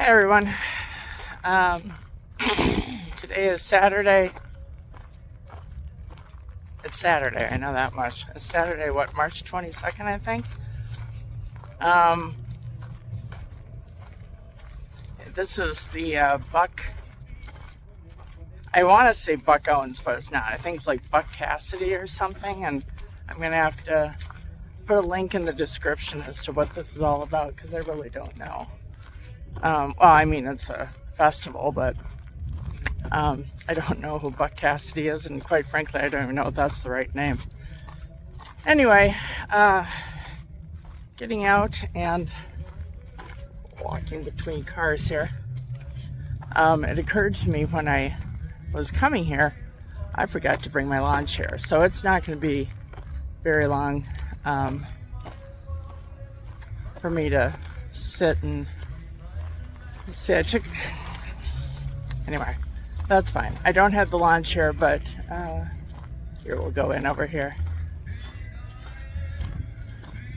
Hi everyone. Today is Saturday. It's Saturday, I know that much. It's Saturday, what, March 22nd, I think? This is the Buck. I want to say Buck Owens, but it's not. I think it's like Buck Cassidy or something, and I'm going to have to put a link in the description as to what this is all about, because I really don't know. Well, I mean, it's a festival, but I don't know who Buck Cassidy is, and quite frankly, I don't even know if that's the right name. Anyway, getting out and walking between cars here. It occurred to me when I was coming here, I forgot to bring my lawn chair, so it's not going to be very long for me to sit and see. Anyway, that's fine. I don't have the lawn chair, but here, we'll go in over here.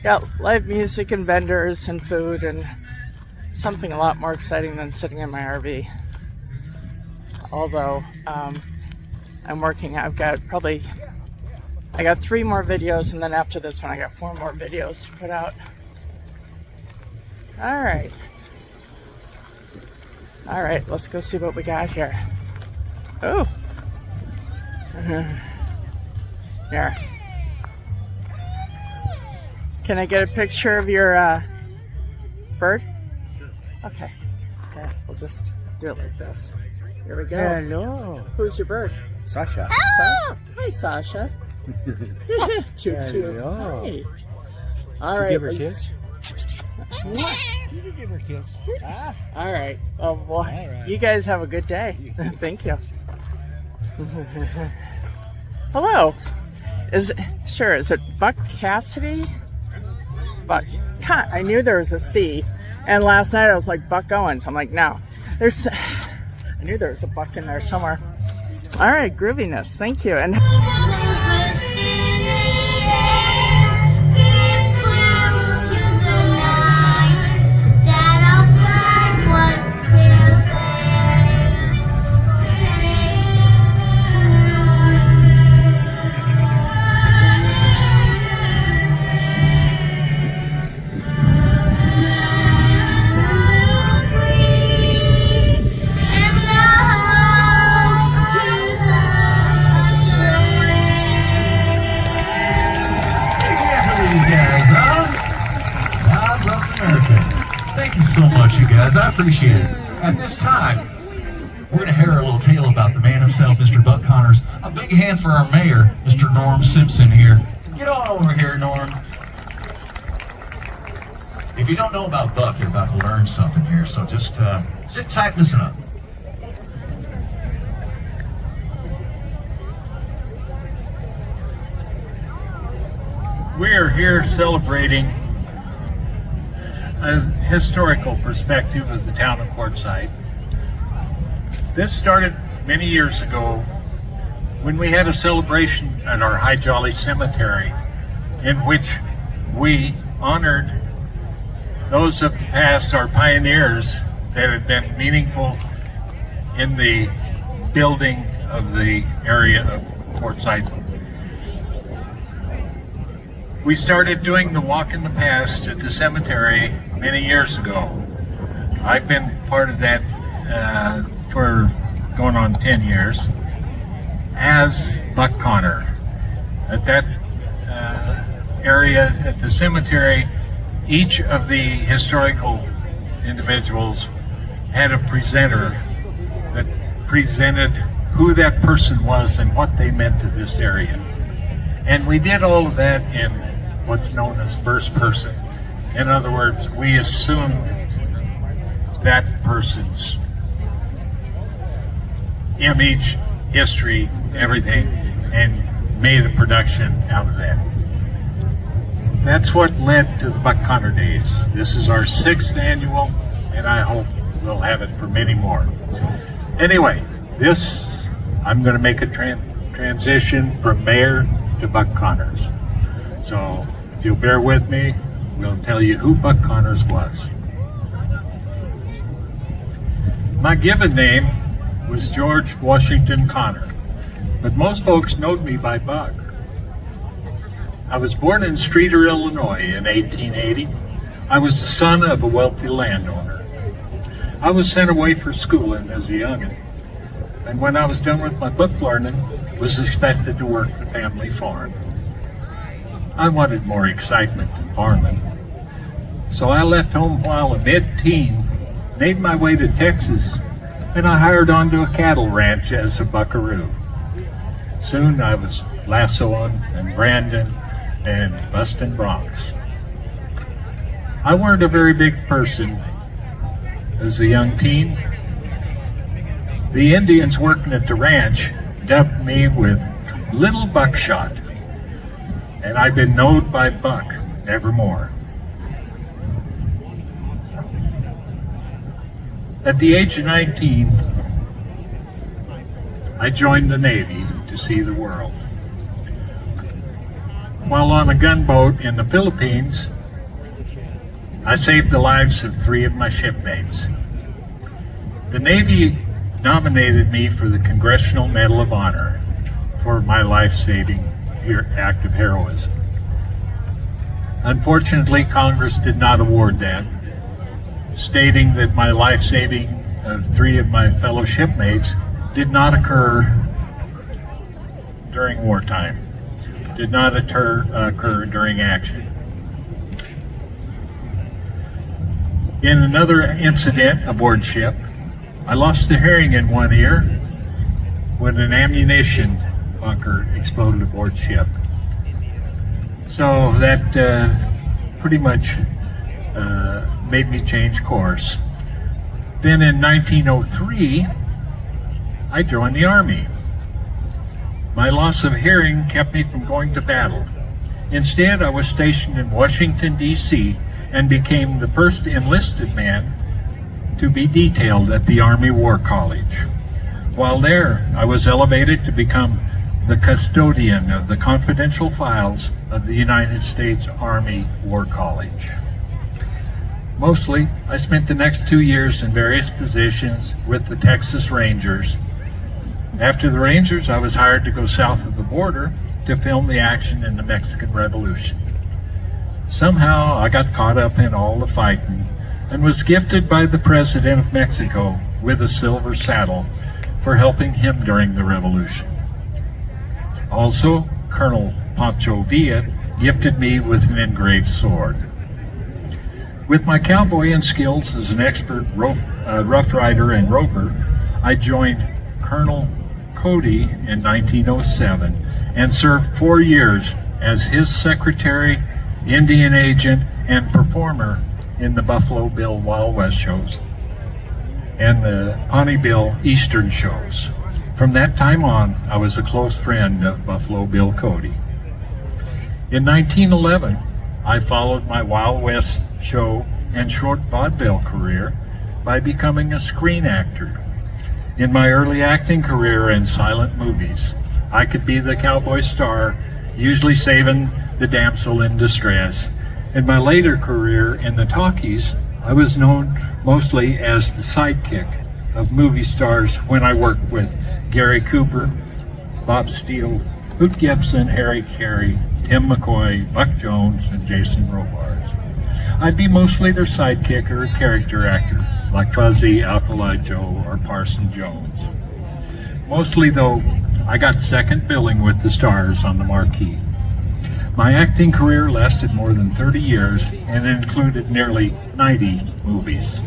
Got live music and vendors and food and something a lot more exciting than sitting in my RV. Although I'm working, I got 3 more videos, and then after this one I got 4 more videos to put out. Alright, let's go see what we got here. Oh, here. Can I get a picture of your bird? Sure. Okay, we'll just do it like this. Here we go. Hello. Who's your bird? Sasha. Sasha. Hi, Sasha. Too cute. Hi. All right. Give her a kiss. You can give her a kiss. All right. Oh boy. All right. You guys have a good day. Thank you. Hello. Is it Buck Cassidy? Buck. I knew there was a C, and last night I was like Buck Owens. I'm like, no. I knew there was a buck in there somewhere. All right, grooviness. Thank you. And I appreciate it. At this time, we're going to hear a little tale about the man himself, Mr. Buck Connors. A big hand for our mayor, Mr. Norm Simpson here. Get on over here, Norm. If you don't know about Buck, you're about to learn something here, so just sit tight, listen up. We're here celebrating a historical perspective of the town of Quartzsite. This started many years ago when we had a celebration at our High Jolly Cemetery in which we honored those of the past, our pioneers that had been meaningful in the building of the area of Quartzsite. We started doing the Walk in the Past at the cemetery many years ago. I've been part of that for going on 10 years as Buck Connor. At that area at the cemetery, each of the historical individuals had a presenter that presented who that person was and what they meant to this area. And we did all of that in what's known as first person. In other words, we assumed that person's image, history, everything, and made a production out of that. That's what led to the Buck Connor Days. This is our 6th annual, and I hope we'll have it for many more. Anyway, I'm going to make a transition from mayor to Buck Connors. So if you'll bear with me, we'll tell you who Buck Connors was. My given name was George Washington Connor, but most folks knowed me by Buck. I was born in Streator, Illinois in 1880. I was the son of a wealthy landowner. I was sent away for schooling as a youngin', and when I was done with my book learning, was expected to work the family farm. I wanted more excitement than farming, so I left home while a mid-teen, made my way to Texas, and I hired onto a cattle ranch as a buckaroo. Soon I was lassoing and branding and busting broncs. I weren't a very big person as a young teen. The Indians working at the ranch dubbed me with Little Buckshot, and I've been known by Buck evermore. At the age of 19, I joined the Navy to see the world. While on a gunboat in the Philippines, I saved the lives of 3 of my shipmates. The Navy nominated me for the Congressional Medal of Honor for my life-saving act of heroism. Unfortunately, Congress did not award that, stating that my life-saving of 3 of my fellow shipmates did not occur during wartime, did not occur during action. In another incident aboard ship, I lost the hearing in one ear when an ammunition bunker exploded aboard ship. So that pretty much made me change course. Then in 1903, I joined the Army. My loss of hearing kept me from going to battle. Instead, I was stationed in Washington, D.C., and became the first enlisted man to be detailed at the Army War College. While there, I was elevated to become the custodian of the confidential files of the United States Army War College. Mostly, I spent the next 2 years in various positions with the Texas Rangers. After the Rangers, I was hired to go south of the border to film the action in the Mexican Revolution. Somehow, I got caught up in all the fighting and was gifted by the President of Mexico with a silver saddle for helping him during the revolution. Also, Colonel Pancho Villa gifted me with an engraved sword. With my cowboying skills as an expert rough rider and roper, I joined Colonel Cody in 1907 and served 4 years as his secretary, Indian agent, and performer in the Buffalo Bill Wild West shows and the Pawnee Bill Eastern shows. From that time on, I was a close friend of Buffalo Bill Cody. In 1911, I followed my Wild West show and short vaudeville career by becoming a screen actor. In my early acting career in silent movies, I could be the cowboy star, usually saving the damsel in distress. In my later career in the talkies, I was known mostly as the sidekick of movie stars when I worked with Gary Cooper, Bob Steele, Hoot Gibson, Harry Carey, Tim McCoy, Buck Jones, and Jason Robards. I'd be mostly their sidekick or character actor, like Fuzzy, Alkali Joe, or Parson Jones. Mostly, though, I got second billing with the stars on the marquee. My acting career lasted more than 30 years and included nearly 90 movies.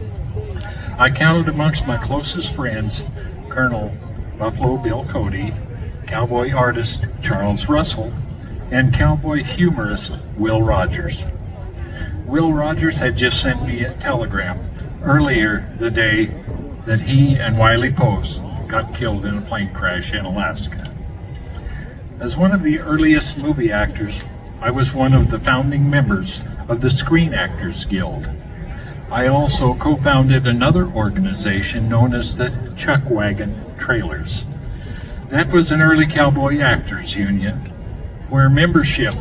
I counted amongst my closest friends Colonel Buffalo Bill Cody, cowboy artist Charles Russell, and cowboy humorist Will Rogers. Will Rogers had just sent me a telegram earlier the day that he and Wiley Post got killed in a plane crash in Alaska. As one of the earliest movie actors, I was one of the founding members of the Screen Actors Guild. I also co-founded another organization known as the Chuck Wagon Trailers. That was an early cowboy actors union where membership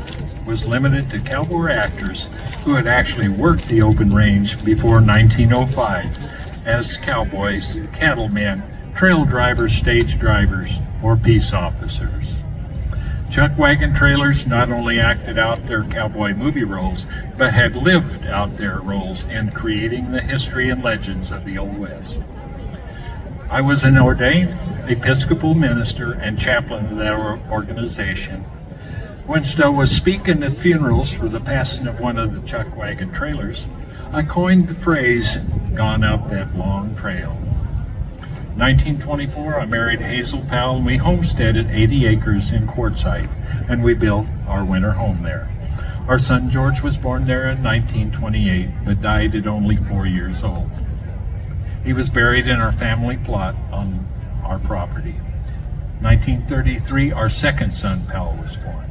was limited to cowboy actors who had actually worked the open range before 1905 as cowboys, cattlemen, trail drivers, stage drivers, or peace officers. Chuck wagon trailers not only acted out their cowboy movie roles, but had lived out their roles in creating the history and legends of the Old West. I was an ordained Episcopal minister and chaplain of that organization. When Stowe was speaking at funerals for the passing of one of the chuck wagon trailers, I coined the phrase, "Gone up that long trail." 1924, I married Hazel Powell, and we homesteaded 80 acres in Quartzsite, and we built our winter home there. Our son George was born there in 1928, but died at only 4 years old. He was buried in our family plot on our property. 1933, our second son Powell was born.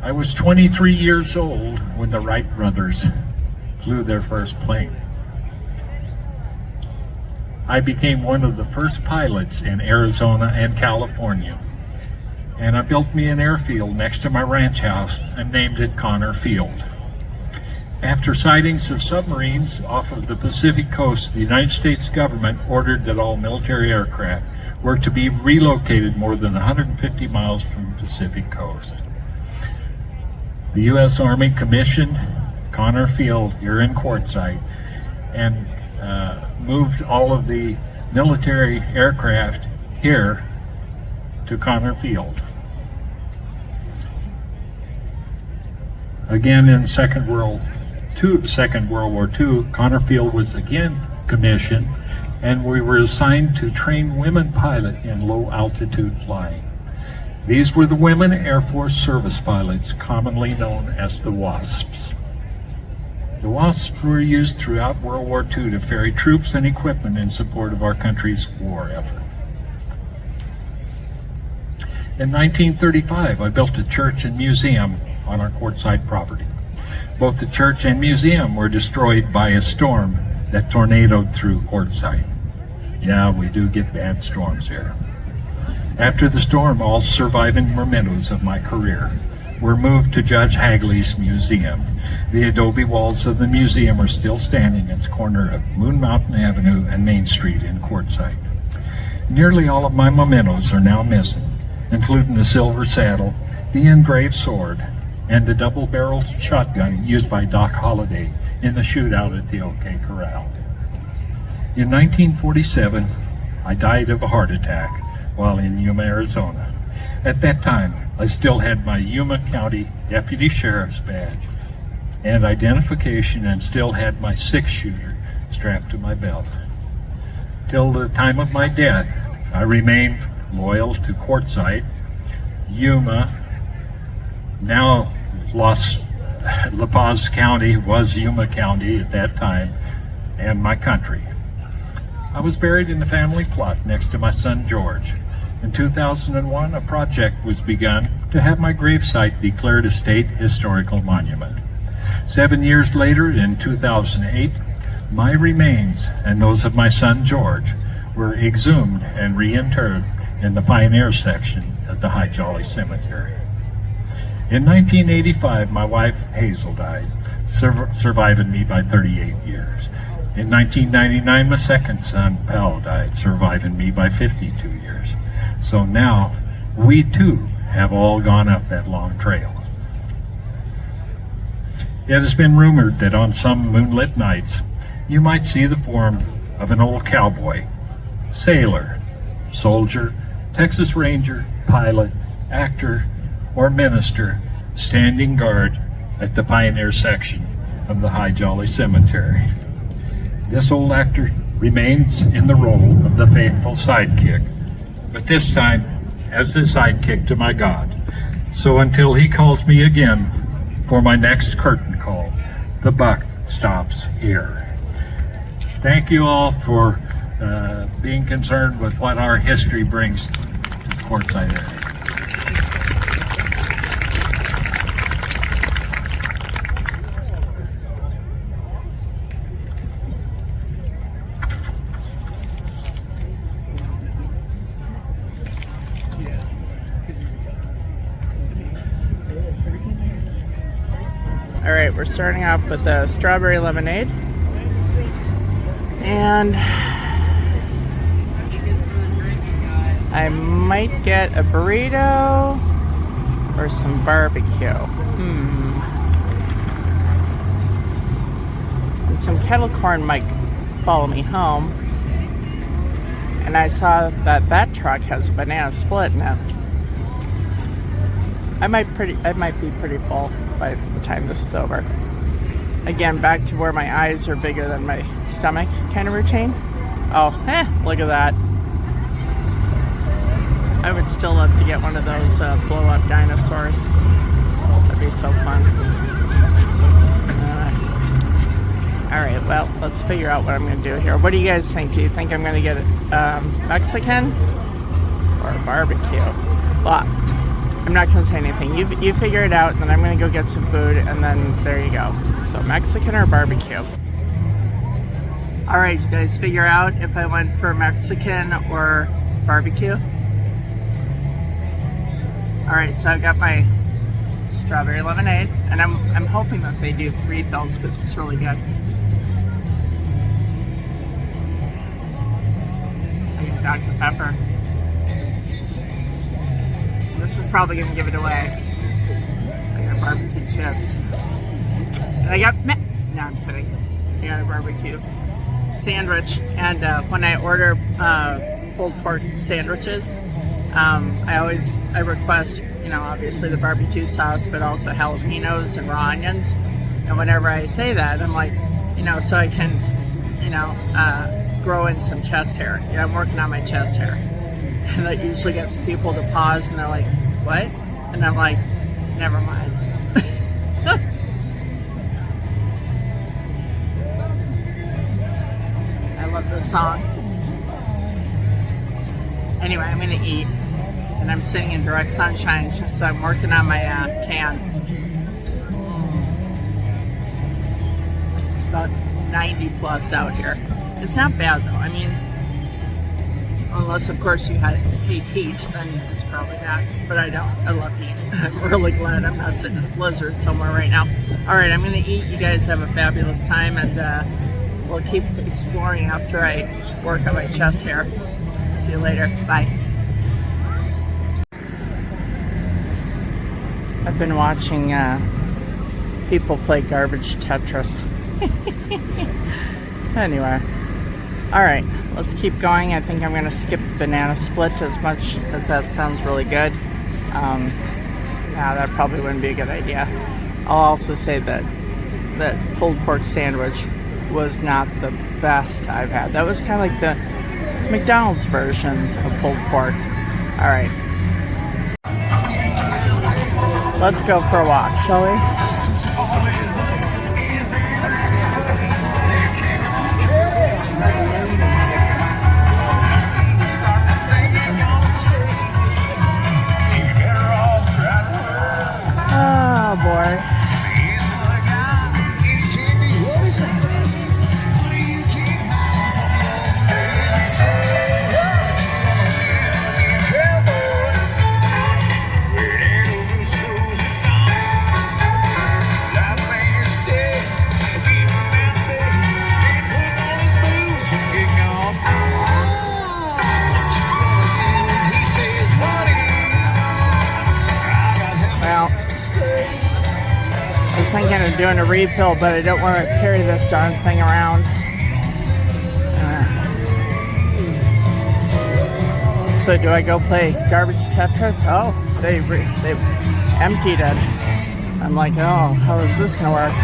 I was 23 years old when the Wright brothers flew their first plane. I became one of the first pilots in Arizona and California, and I built me an airfield next to my ranch house and named it Connor Field. After sightings of submarines off of the Pacific coast, the United States government ordered that all military aircraft were to be relocated more than 150 miles from the Pacific coast. The U.S. Army commissioned Connor Field here in Quartzsite and moved all of the military aircraft here to Connor Field. Again, in Second World War II, Connor Field was again commissioned, and we were assigned to train women pilots in low-altitude flying. These were the Women Air Force Service Pilots, commonly known as the WASPs. The WASPs were used throughout World War II to ferry troops and equipment in support of our country's war effort. In 1935, I built a church and museum on our Quartzsite property. Both the church and museum were destroyed by a storm that tornadoed through Quartzsite. Yeah, we do get bad storms here. After the storm, all surviving mementos of my career were moved to Judge Hagley's museum. The adobe walls of the museum are still standing at the corner of Moon Mountain Avenue and Main Street in Quartzsite. Nearly all of my mementos are now missing, including the silver saddle, the engraved sword, and the double-barreled shotgun used by Doc Holliday in the shootout at the OK Corral. In 1947, I died of a heart attack while in Yuma, Arizona. At that time, I still had my Yuma County Deputy Sheriff's badge and identification, and still had my 6-shooter strapped to my belt. Till the time of my death, I remained loyal to Quartzsite, Yuma, now La Paz County was Yuma County at that time, and my country. I was buried in the family plot next to my son George. In 2001, a project was begun to have my gravesite declared a state historical monument. 7 years later, in 2008, my remains and those of my son George were exhumed and reinterred in the Pioneer section of the High Jolly Cemetery. In 1985, my wife Hazel died, surviving me by 38 years. In 1999, my second son Powell died, surviving me by 52 years. So now, we too have all gone up that long trail. It has been rumored that on some moonlit nights, you might see the form of an old cowboy, sailor, soldier, Texas Ranger, pilot, actor, or minister standing guard at the Pioneer section of the High Jolly Cemetery. This old actor remains in the role of the faithful sidekick, but this time as the sidekick to my God. So until he calls me again for my next curtain call, the buck stops here. Thank you all for being concerned with what our history brings to the Quartzsite area. All right, we're starting off with a strawberry lemonade. And I might get a burrito or some barbecue. And some kettle corn might follow me home. And I saw that truck has a banana split in it. I might be pretty full by the time this is over. Again, back to where my eyes are bigger than my stomach kind of routine. Oh, look at that. I would still love to get one of those blow-up dinosaurs. That'd be so fun. Alright, well, let's figure out what I'm going to do here. What do you guys think? Do you think I'm going to get Mexican or barbecue? Well, I'm not going to say anything. You figure it out, and then I'm going to go get some food, and then there you go. So, Mexican or barbecue? Alright, you guys figure out if I went for Mexican or barbecue? Alright, so I got my strawberry lemonade, and I'm hoping that they do refills because it's really good. I get Dr. Pepper. This is probably going to give it away. I got barbecue chips. And I got, no, I'm kidding. I got a barbecue sandwich. And when I order pulled pork sandwiches, I request, obviously the barbecue sauce, but also jalapenos and raw onions. And whenever I say that, I'm like, so I can, grow in some chest hair. I'm working on my chest hair. And that usually gets people to pause and they're like, what? And I'm like, never mind. I love this song. Anyway, I'm going to eat. And I'm sitting in direct sunshine, so I'm working on my tan. It's about 90 plus out here. It's not bad though. I mean, unless of course you hate heat, then it's probably bad. But I don't. I love heat. I'm really glad I'm not sitting in a blizzard somewhere right now. Alright, I'm going to eat. You guys have a fabulous time, and we'll keep exploring after I work on my chest hair. See you later. Bye. I've been watching people play garbage Tetris. Anyway. Alright, let's keep going. I think I'm going to skip the banana split as much as that sounds really good. That probably wouldn't be a good idea. I'll also say that pulled pork sandwich was not the best I've had. That was kind of like the McDonald's version of pulled pork. Alright. Let's go for a walk, shall we? Oh boy. I was thinking of doing a refill, but I don't want to carry this darn thing around. So do I go play garbage Tetris? Oh, they emptied it. I'm like, oh, how is this going to work?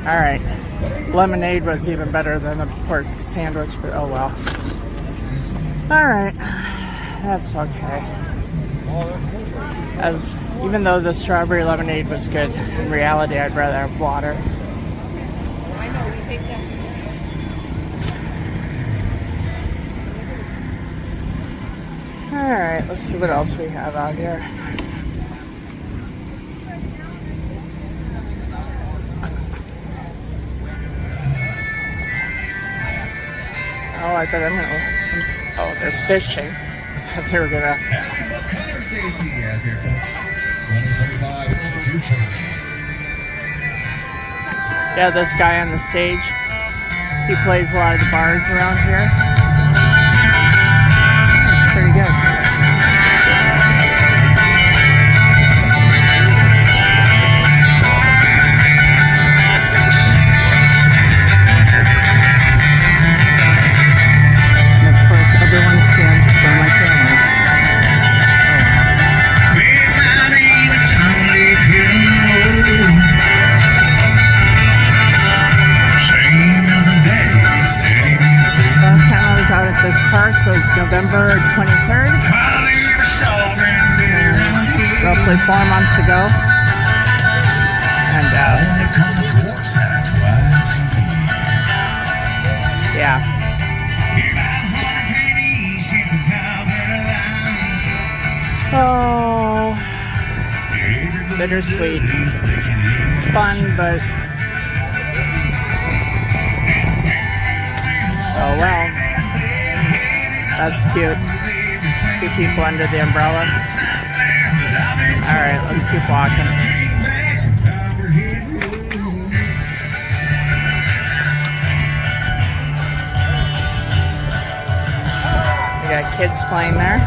Alright. Lemonade was even better than the pork sandwich, but oh well. Alright. That's okay. Even though the strawberry lemonade was good, in reality I'd rather have water. Alright, let's see what else we have out here. Oh, I bet I'm gonna... Oh, they're fishing. I thought they were gonna... Out here, folks. 175, it's your turn. Yeah, this guy on the stage, he plays a lot of the bars around here. It's pretty good. And of course, everyone stands for my camera. Last time I was out at this park was November 23rd, roughly 4 months ago. And yeah. Oh, bittersweet. Fun, but oh well. That's cute. 2 people under the umbrella. Alright, let's keep walking. We got kids playing there.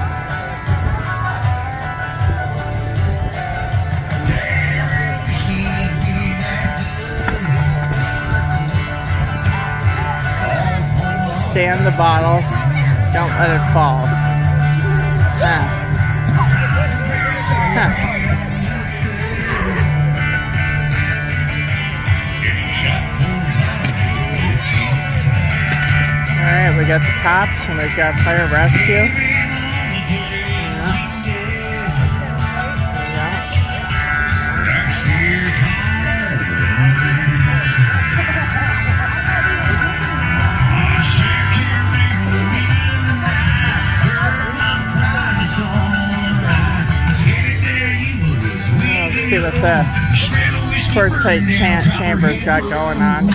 Stay on the bottle. Don't let it fall. Huh. Alright, we got the cops and we've got fire rescue. See what the Quartzsite chamber's got going on.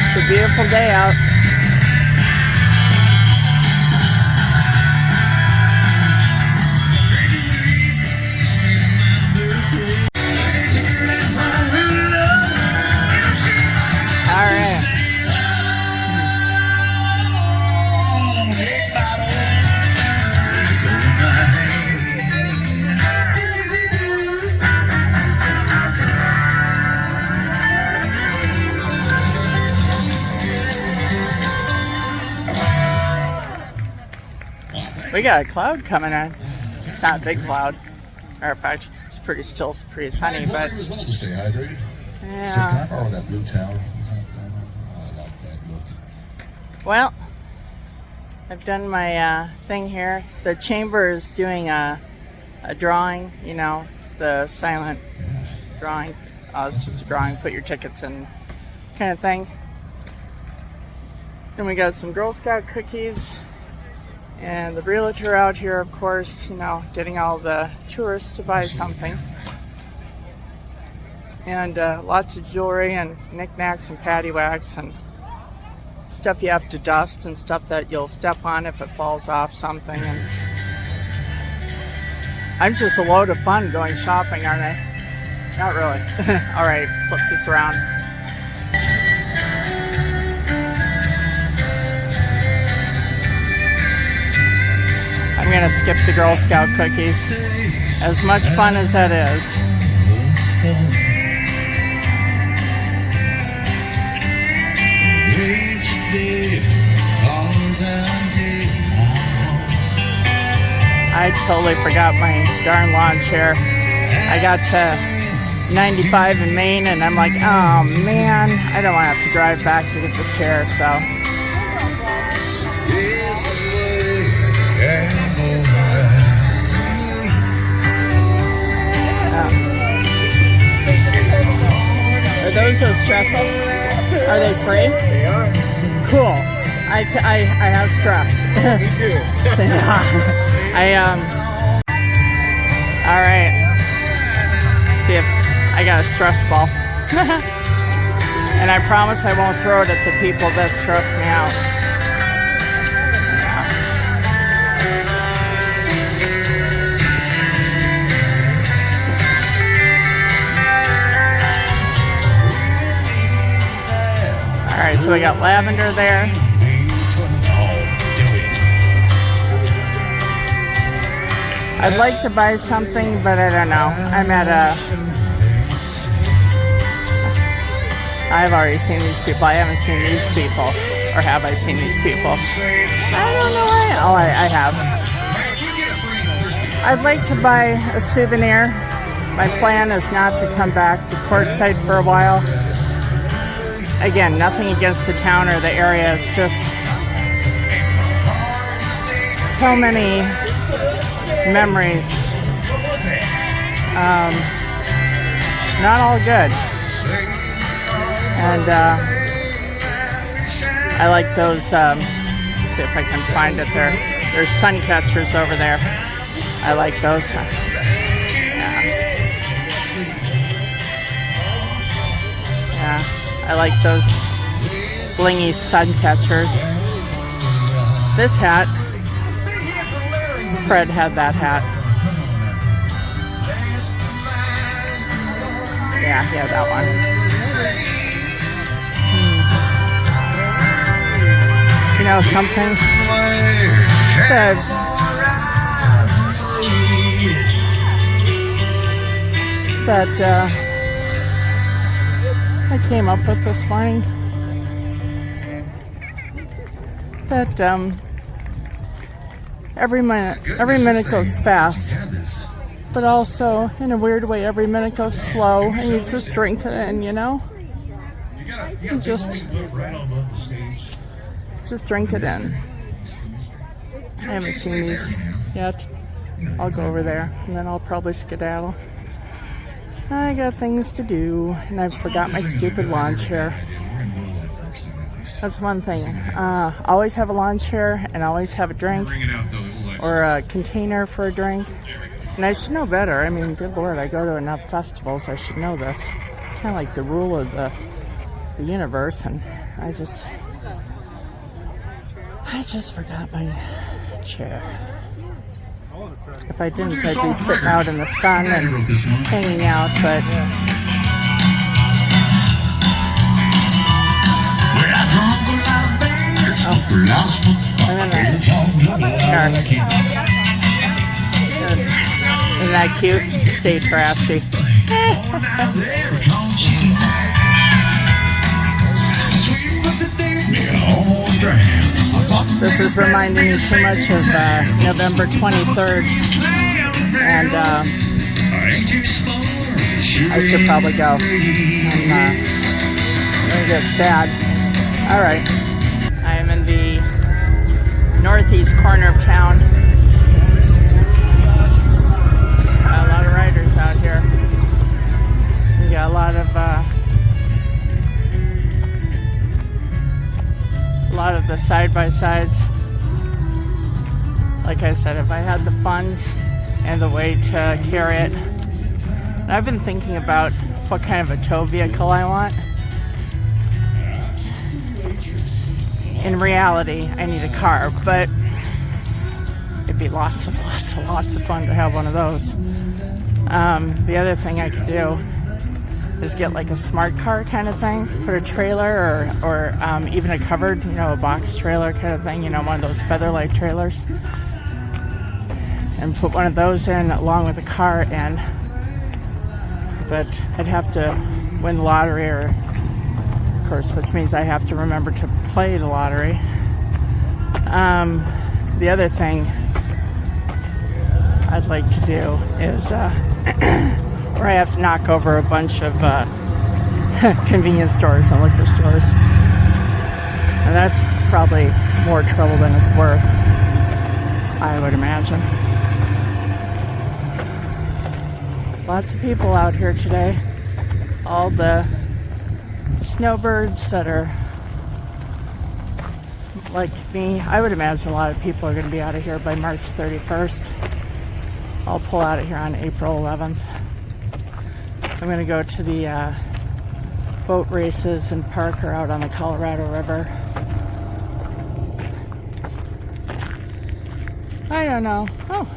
It's a beautiful day out. We got a cloud coming in. It's not a big cloud. Or in fact, it's pretty sunny, but as well to stay hydrated. yeah. So can I borrow that blue towel? I like that look. Well, I've done my thing here. The chamber is doing a drawing, you know, the silent drawing. It's just a drawing, put your tickets in kind of thing. Then we got some Girl Scout cookies. And the realtor out here, of course, you know, getting all the tourists to buy something. And lots of jewelry and knickknacks and paddywhacks and stuff you have to dust and stuff that you'll step on if it falls off something. And I'm just a load of fun going shopping, aren't I? Not really. All right, flip this around. I'm gonna skip the Girl Scout cookies. As much fun as that is. I totally forgot my darn lawn chair. I got to 95 in Maine and I'm like, oh man, I don't want to have to drive back to get the chair, so. Are those stressful? Are they free? They are. Cool. I have stress. Me too. All right. See if I got a stress ball. And I promise I won't throw it at the people that stress me out. All right, so we got lavender there. I'd like to buy something, but I don't know. I'm at I've already seen these people. I haven't seen these people. Or have I seen these people? I don't know. I have. I'd like to buy a souvenir. My plan is not to come back to Quartzsite for a while. Again, nothing against the town or the area. It's just so many memories. Not all good. And I like those, see if I can find it there. There's sun catchers over there. I like those. Yeah, I like those blingy sun catchers. This hat, Fred had that hat. Yeah, he had that one. You know something that I came up with this morning, that every minute goes fast, but also in a weird way every minute goes slow, and you just drink it in, you know? You just drink it in. I haven't seen these yet. I'll go over there and then I'll probably skedaddle. I got things to do, and I forgot my stupid lawn chair. That's one thing. Always have a lawn chair and always have a drink or a container for a drink. And I should know better. I mean, good Lord, I go to enough festivals. I should know this. Kind of like the rule of the universe, and I just forgot my chair. If I didn't, I'd be sitting out in the sun and hanging out, but isn't that cute? Stay trashy. This is reminding me too much of November 23rd, and I should probably go. I'm gonna get sad. All right, I am in the northeast corner of town. Got a lot of riders out here. We got a lot of the side-by-sides. Like I said, if I had the funds and the way to carry it. And I've been thinking about what kind of a tow vehicle I want. In reality, I need a car, but it'd be lots of fun to have one of those. The other thing I could do is get like a smart car kind of thing for a trailer, or even a covered, a box trailer kind of thing, one of those Featherlight trailers, and put one of those in along with a car in. But I'd have to win the lottery, or of course, which means I have to remember to play the lottery. The other thing I'd like to do is where I have to knock over a bunch of convenience stores and liquor stores. And that's probably more trouble than it's worth, I would imagine. Lots of people out here today. All the snowbirds that are like me, I would imagine a lot of people are going to be out of here by March 31st. I'll pull out of here on April 11th. I'm going to go to the boat races in Parker out on the Colorado River. I don't know. Oh,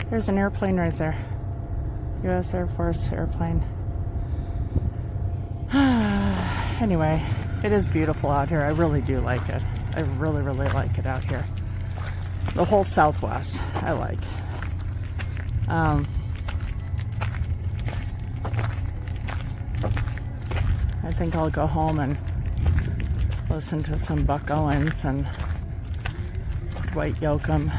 there's an airplane right there. U.S. Air Force airplane. Anyway, it is beautiful out here. I really do like it. I really, really like it out here. The whole Southwest, I like. I think I'll go home and listen to some Buck Owens and Dwight Yoakam.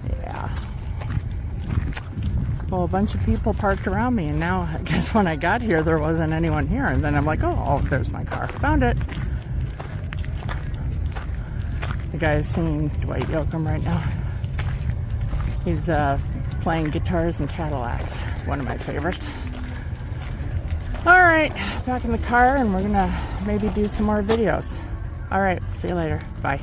Yeah. Well, a bunch of people parked around me, and now I guess when I got here there wasn't anyone here, and then I'm like, oh, there's my car. Found it. The guy is singing Dwight Yoakam right now. He's playing guitars and Cadillacs, one of my favorites. All right, back in the car, and we're gonna maybe do some more videos. All right, see you later. Bye.